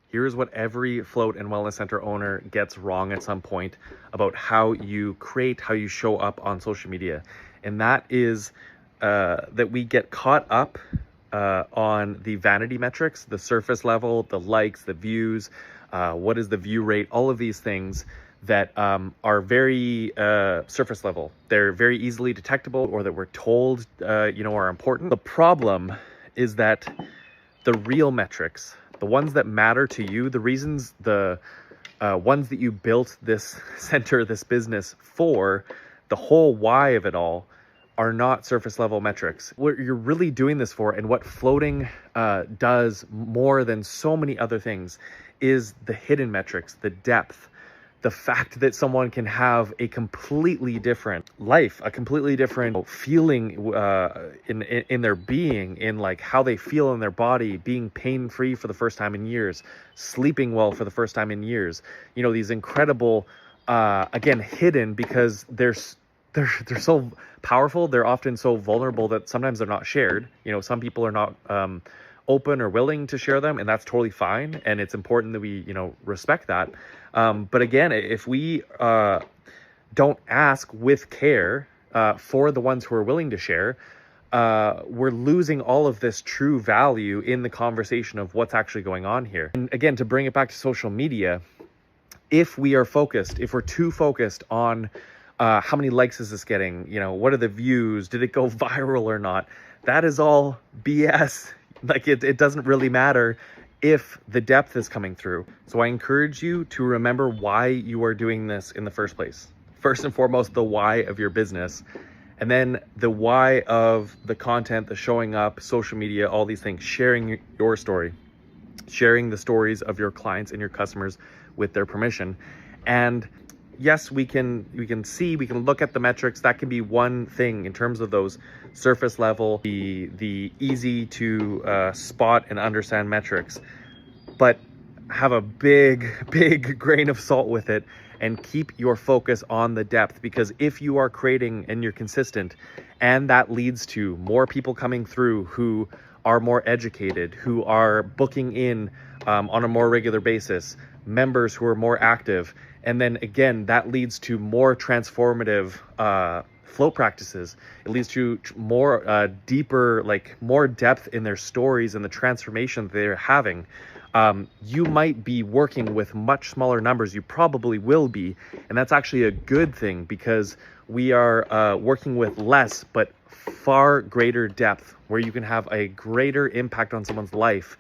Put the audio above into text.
Here's what every float and wellness center owner gets wrong at some point about how you create, how you show up on social media. And that is that we get caught up on the vanity metrics, the surface level, the likes, the views, what is the view rate, all of these things that are very surface level. They're very easily detectable, or that we're told, are important. The problem is that the real metrics, the ones that matter to you, the reasons, the ones that you built this center, this business for, the whole why of it all, are not surface level metrics. What you're really doing this for, and what floating does more than so many other things, is the hidden metrics, the depth, the fact that someone can have a completely different life, a completely different feeling in their being, in like how they feel in their body, being pain-free for the first time in years, sleeping well for the first time in years. These incredible, again, hidden, because they're so powerful. They're often so vulnerable that sometimes they're not shared. Some people are not open or willing to share them, and that's totally fine. And it's important that we, respect that. But again, if we don't ask with care for the ones who are willing to share, we're losing all of this true value in the conversation of what's actually going on here. And again, to bring it back to social media, if we're too focused on how many likes is this getting, what are the views, did it go viral or not, that is all BS. Like it doesn't really matter if the depth is coming through. So I encourage you to remember why you are doing this in the first place. First and foremost, the why of your business, and then the why of the content, the showing up, social media, all these things, sharing your story, sharing the stories of your clients and your customers with their permission. And yes, we can look at the metrics. That can be one thing in terms of those surface level, the easy to spot and understand metrics, but have a big grain of salt with it and keep your focus on the depth. Because if you are creating and you're consistent, and that leads to more people coming through who are more educated, who are booking in on a more regular basis, members who are more active, and then again, that leads to more transformative flow practices. It leads to more deeper, more depth in their stories and the transformation that they're having. You might be working with much smaller numbers. You probably will be. And that's actually a good thing, because we are working with less, but far greater depth, where you can have a greater impact on someone's life